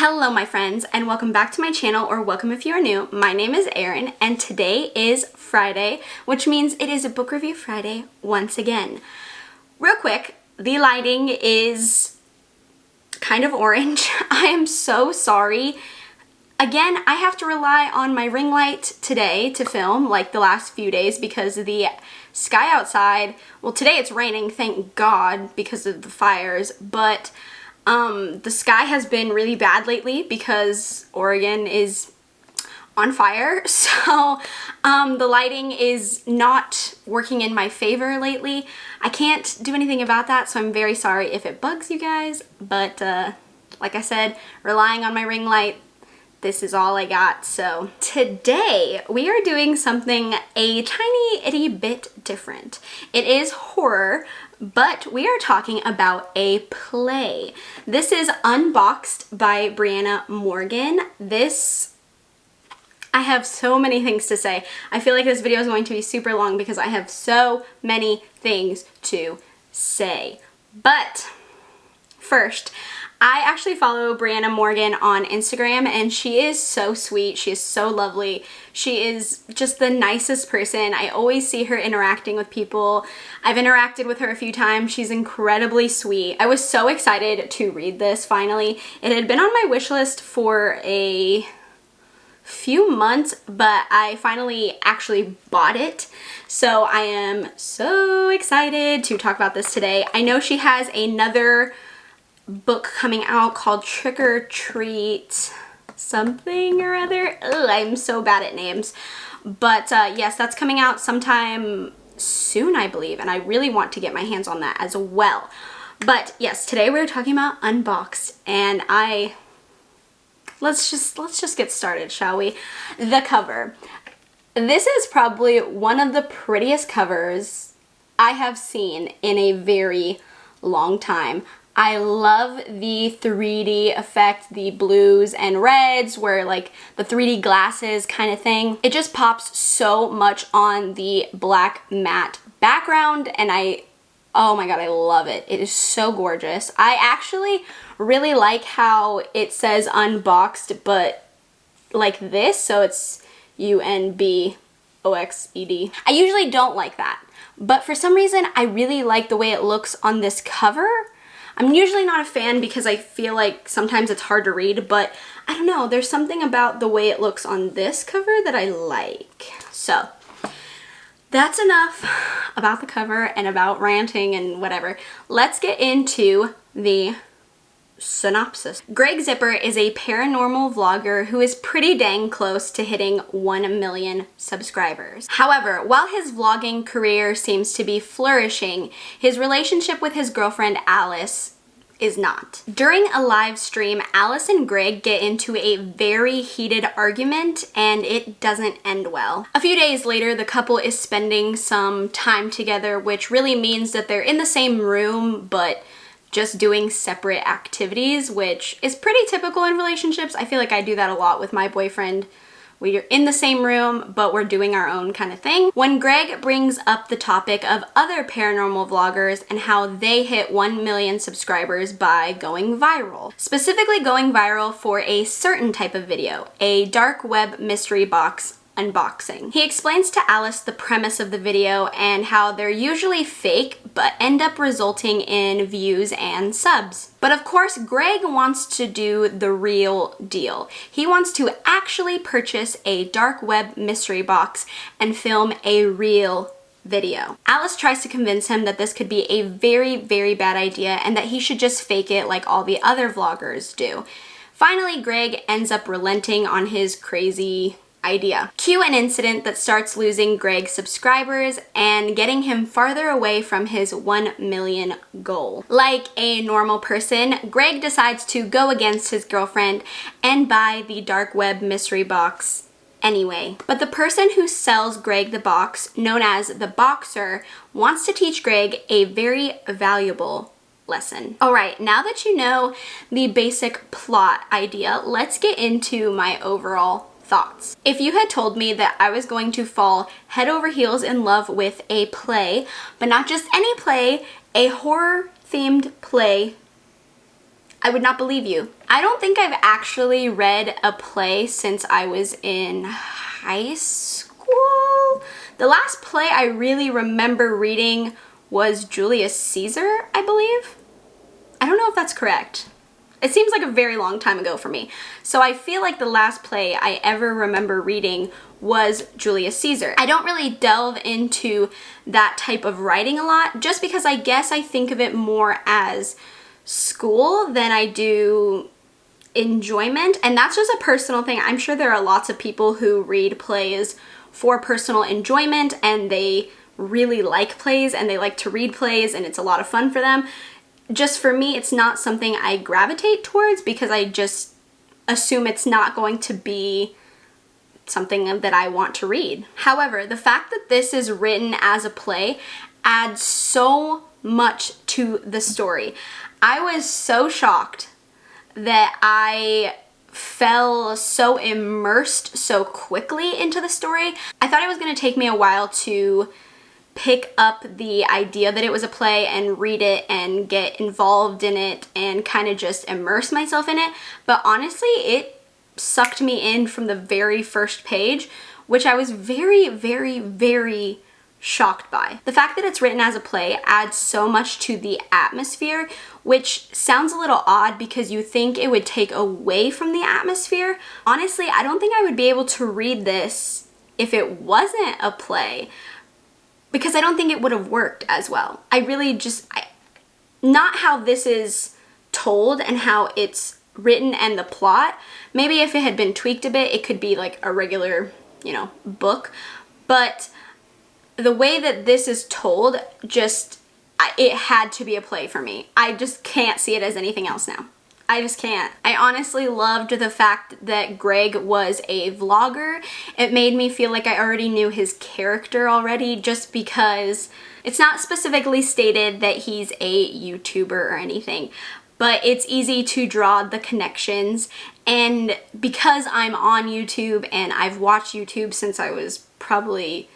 Hello my friends, and welcome back to my channel, or welcome if you are new. My name is Erin and today is Friday, which means it is a book review Friday once again. Real quick, the lighting is kind of orange. I am so sorry. Again, I have to rely on my ring light today to film, like the last few days, because the sky outside, well today it's raining, thank God, because of the fires, but the sky has been really bad lately because Oregon is on fire, so the lighting is not working in my favor lately. I can't do anything about that, so I'm very sorry if it bugs you guys, but like I said, relying on my ring light, this is all I got. So today we are doing something a tiny itty bit different. It is horror, but we are talking about a play. This is Unboxed by Briana Morgan. I have so many things to say. I feel like this video is going to be super long because I have so many things to say. But first, I actually follow Briana Morgan on Instagram and she is so sweet. She is so lovely. She is just the nicest person. I always see her interacting with people. I've interacted with her a few times. She's incredibly sweet. I was so excited to read this finally. It had been on my wish list for a few months, but I finally actually bought it. So I am so excited to talk about this today. I know she has another book coming out called Trick or Treat something or other. Ugh, I'm so bad at names. But yes, that's coming out sometime soon, I believe, and I really want to get my hands on that as well. But yes, today we're talking about Unboxed, and let's just get started, shall we? The cover. This is probably one of the prettiest covers I have seen in a very long time. I love the 3D effect, the blues and reds, where like the 3D glasses kind of thing. It just pops so much on the black matte background, and oh my god, I love it. It is so gorgeous. I actually really like how it says Unboxed, but like this, so it's U-N-B-O-X-E-D. I usually don't like that, but for some reason I really like the way it looks on this cover. I'm usually not a fan because I feel like sometimes it's hard to read, but I don't know, there's something about the way it looks on this cover that I like. So that's enough about the cover and about ranting and whatever. Let's get into the synopsis. Greg Zipper is a paranormal vlogger who is pretty dang close to hitting 1 million subscribers. However, while his vlogging career seems to be flourishing, his relationship with his girlfriend Alice is not. During a live stream, Alice and Greg get into a very heated argument and it doesn't end well. A few days later, the couple is spending some time together, which really means that they're in the same room but just doing separate activities, which is pretty typical in relationships. I feel like I do that a lot with my boyfriend. We're in the same room, but we're doing our own kind of thing. When Greg brings up the topic of other paranormal vloggers and how they hit 1 million subscribers by going viral, specifically going viral for a certain type of video, a dark web mystery box unboxing. He explains to Alice the premise of the video and how they're usually fake but end up resulting in views and subs. But of course, Greg wants to do the real deal. He wants to actually purchase a dark web mystery box and film a real video. Alice tries to convince him that this could be a very, very bad idea and that he should just fake it like all the other vloggers do. Finally, Greg ends up relenting on his crazy idea. Cue an incident that starts losing Greg's subscribers and getting him farther away from his 1 million goal. Like a normal person, Greg decides to go against his girlfriend and buy the dark web mystery box anyway. But the person who sells Greg the box, known as the Boxer, wants to teach Greg a very valuable lesson. Alright, now that you know the basic plot idea, let's get into my overall thoughts. If you had told me that I was going to fall head over heels in love with a play, but not just any play, a horror themed play, I would not believe you. I don't think I've actually read a play since I was in high school. The last play I really remember reading was Julius Caesar, I believe. I don't know if that's correct. It seems like a very long time ago for me. So I feel like the last play I ever remember reading was Julius Caesar. I don't really delve into that type of writing a lot, just because I guess I think of it more as school than I do enjoyment, and that's just a personal thing. I'm sure there are lots of people who read plays for personal enjoyment and they really like plays and they like to read plays and it's a lot of fun for them. Just for me, it's not something I gravitate towards because I just assume it's not going to be something that I want to read. However, the fact that this is written as a play adds so much to the story. I was so shocked that I fell so immersed so quickly into the story. I thought it was going to take me a while to pick up the idea that it was a play and read it and get involved in it and kind of just immerse myself in it. But honestly, it sucked me in from the very first page, which I was very, very, very shocked by. The fact that it's written as a play adds so much to the atmosphere, which sounds a little odd because you think it would take away from the atmosphere. Honestly, I don't think I would be able to read this if it wasn't a play, because I don't think it would have worked as well. I really just, not how this is told and how it's written and the plot. Maybe if it had been tweaked a bit, it could be like a regular, book. But the way that this is told, it had to be a play for me. I just can't see it as anything else now. I just can't. I honestly loved the fact that Greg was a vlogger. It made me feel like I already knew his character already, just because it's not specifically stated that he's a YouTuber or anything, but it's easy to draw the connections. And because I'm on YouTube and I've watched YouTube since I was probably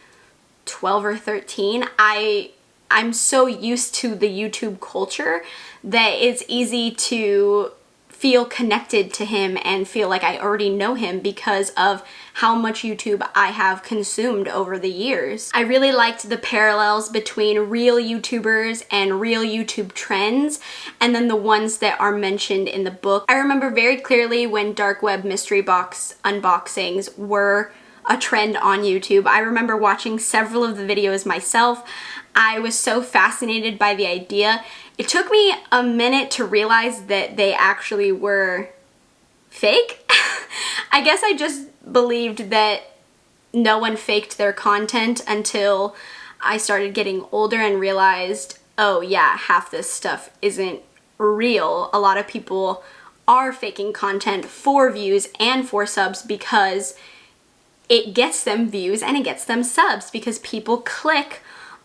12 or 13, I'm so used to the YouTube culture that it's easy to feel connected to him and feel like I already know him because of how much YouTube I have consumed over the years. I really liked the parallels between real YouTubers and real YouTube trends, and then the ones that are mentioned in the book. I remember very clearly when dark web mystery box unboxings were a trend on YouTube. I remember watching several of the videos myself. I was so fascinated by the idea. It took me a minute to realize that they actually were fake. I guess I just believed that no one faked their content until I started getting older and realized, oh yeah, half this stuff isn't real. A lot of people are faking content for views and for subs because it gets them views and it gets them subs, because people click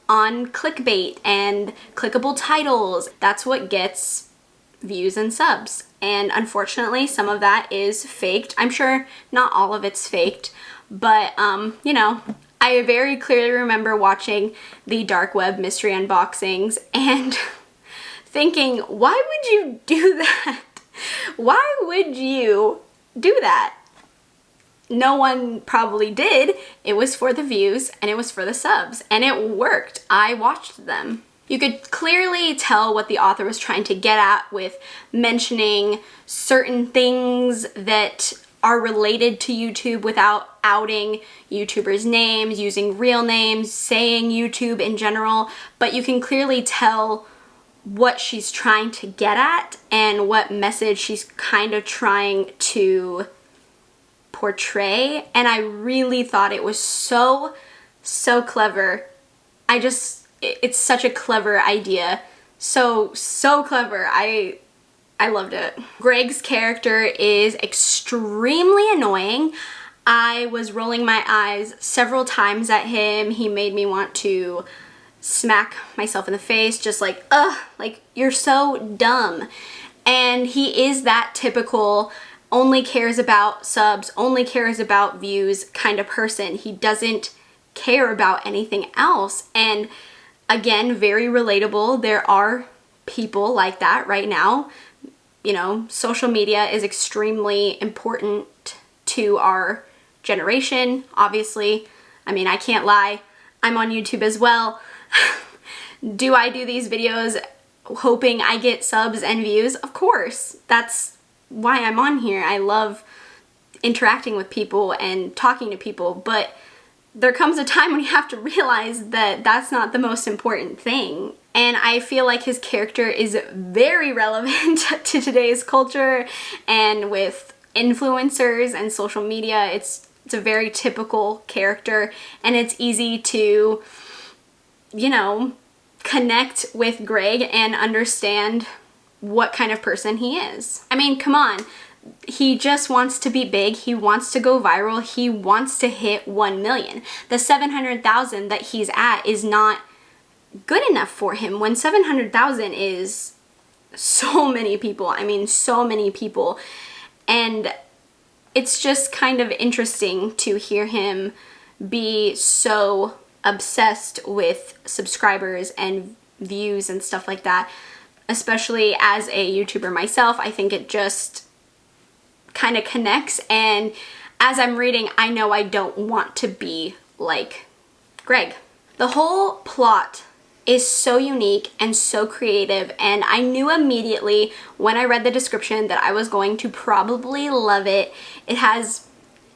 on clickbait and clickable titles. That's what gets views and subs. And unfortunately, some of that is faked. I'm sure not all of it's faked, but I very clearly remember watching the dark web mystery unboxings and thinking, why would you do that? Why would you do that? No one probably did. It was for the views and it was for the subs, and it worked. I watched them. You could clearly tell what the author was trying to get at with mentioning certain things that are related to YouTube without outing YouTubers' names, using real names, saying YouTube in general, but you can clearly tell what she's trying to get at and what message she's kind of trying to portray, and I really thought it was so clever. It's such a clever idea. So clever. I loved it. Greg's character is extremely annoying. I was rolling my eyes several times at him. He made me want to smack myself in the face, just like, ugh, like, you're so dumb. And he is that typical only cares about subs, only cares about views kind of person. He doesn't care about anything else. And again, very relatable. There are people like that right now. you know, social media is extremely important to our generation, obviously. I mean, I can't lie, I'm on YouTube as well. Do I do these videos hoping I get subs and views? Of course. That's why I'm on here. I love interacting with people and talking to people, but there comes a time when you have to realize that that's not the most important thing. And I feel like his character is very relevant to today's culture, and with influencers and social media, it's a very typical character, and it's easy to, you know, connect with Greg and understand what kind of person he is. I mean, come on. He just wants to be big. He wants to go viral. He wants to hit 1 million. The 700,000 that he's at is not good enough for him, when 700,000 is so many people. I mean, so many people. And it's just kind of interesting to hear him be so obsessed with subscribers and views and stuff like that. Especially as a YouTuber myself, I think it just kind of connects, and as I'm reading, I know I don't want to be like Greg. The whole plot is so unique and so creative, and I knew immediately when I read the description that I was going to probably love it. It has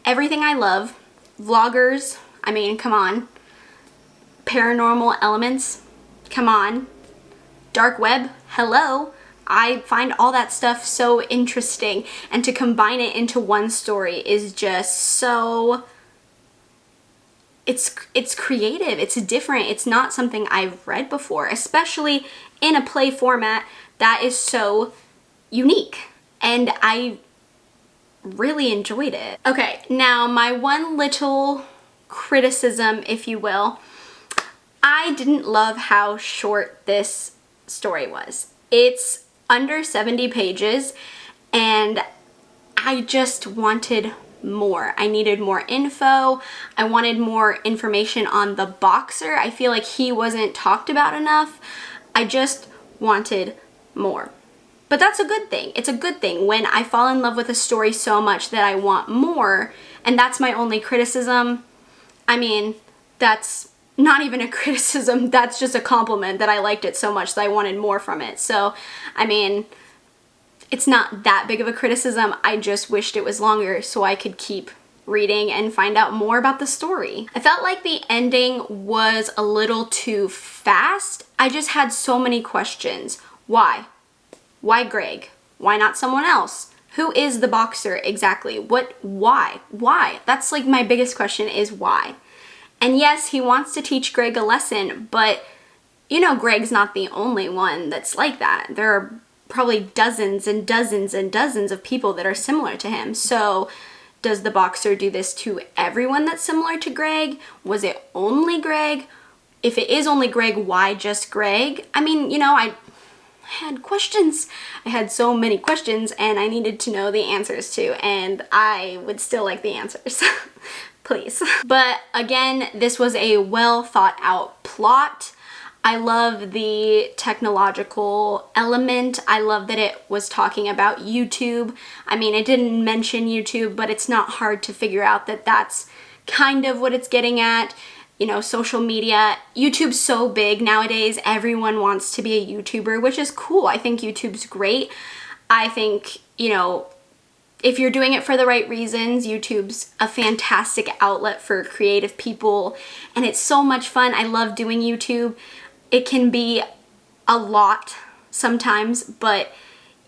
everything I love. Vloggers, I mean, come on. Paranormal elements, come on. Dark web, hello. I find all that stuff so interesting, and to combine it into one story is just so, it's creative, it's different, it's not something I've read before, especially in a play format that is so unique, and I really enjoyed it. Okay, now my one little criticism, if you will, I didn't love how short this story was. It's under 70 pages, and I just wanted more. I needed more info. I wanted more information on the boxer. I feel like he wasn't talked about enough. I just wanted more. But that's a good thing. It's a good thing when I fall in love with a story so much that I want more, and that's my only criticism. I mean, that's not even a criticism, that's just a compliment that I liked it so much that I wanted more from it. So, I mean, it's not that big of a criticism. I just wished it was longer so I could keep reading and find out more about the story. I felt like the ending was a little too fast. I just had so many questions. Why? Why Greg? Why not someone else? Who is the boxer exactly? Why? Why? That's like my biggest question, is why? And yes, he wants to teach Greg a lesson, but you know, Greg's not the only one that's like that. There are probably dozens and dozens and dozens of people that are similar to him. So does the boxer do this to everyone that's similar to Greg? Was it only Greg? If it is only Greg, why just Greg? I mean, you know, I had questions. I had so many questions, and I needed to know the answers to, and I would still like the answers. Please. But again, this was a well thought out plot. I love the technological element. I love that it was talking about YouTube. I mean, it didn't mention YouTube, but it's not hard to figure out that that's kind of what it's getting at. You know, social media. YouTube's so big nowadays. Everyone wants to be a YouTuber, which is cool. I think YouTube's great. I think, you know, if you're doing it for the right reasons, YouTube's a fantastic outlet for creative people, and it's so much fun. I love doing YouTube. It can be a lot sometimes, but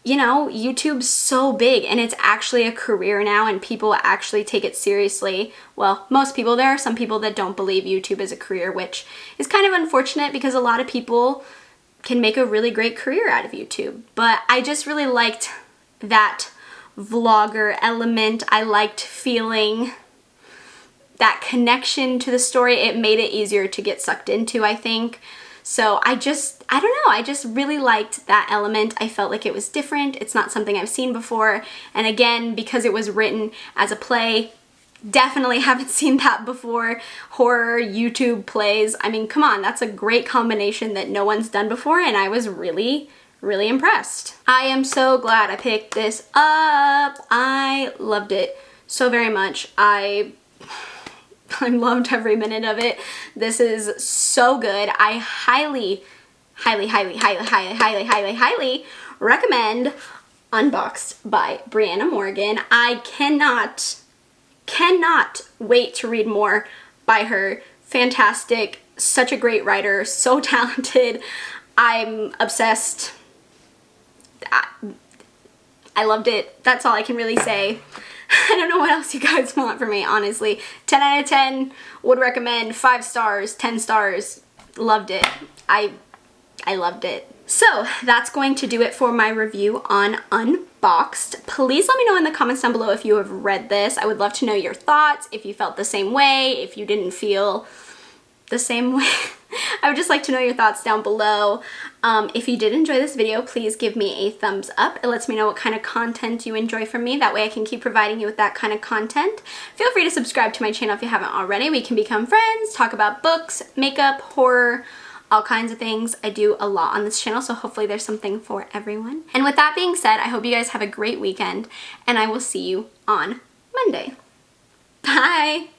you know, YouTube's so big, and it's actually a career now, and people actually take it seriously. Well, most people. There are some people that don't believe YouTube is a career, which is kind of unfortunate because a lot of people can make a really great career out of YouTube. But I just really liked that vlogger element. I liked feeling that connection to the story. It made it easier to get sucked into, I think. So I don't know, I just really liked that element. I felt like it was different. It's not something I've seen before. And again, because it was written as a play, definitely haven't seen that before. Horror, YouTube plays. I mean, come on, that's a great combination that no one's done before, and I was really really impressed. I am so glad I picked this up. I loved it so very much. I loved every minute of it. This is so good. I highly recommend Unboxed by Briana Morgan. I cannot wait to read more by her. Fantastic, such a great writer, so talented. I'm obsessed. I loved it. That's all I can really say. I don't know what else you guys want from me, honestly. 10 out of 10, would recommend. 5 stars, 10 stars, loved it. I loved it. So that's going to do it for my review on Unboxed. Please let me know in the comments down below if you have read this. I would love to know your thoughts, if you felt the same way, if you didn't feel the same way. I would just like to know your thoughts down below. If you did enjoy this video, please give me a thumbs up. It lets me know what kind of content you enjoy from me. That way I can keep providing you with that kind of content. Feel free to subscribe to my channel if you haven't already. We can become friends, talk about books, makeup, horror, all kinds of things. I do a lot on this channel, so hopefully there's something for everyone. And with that being said, I hope you guys have a great weekend, and I will see you on Monday. Bye!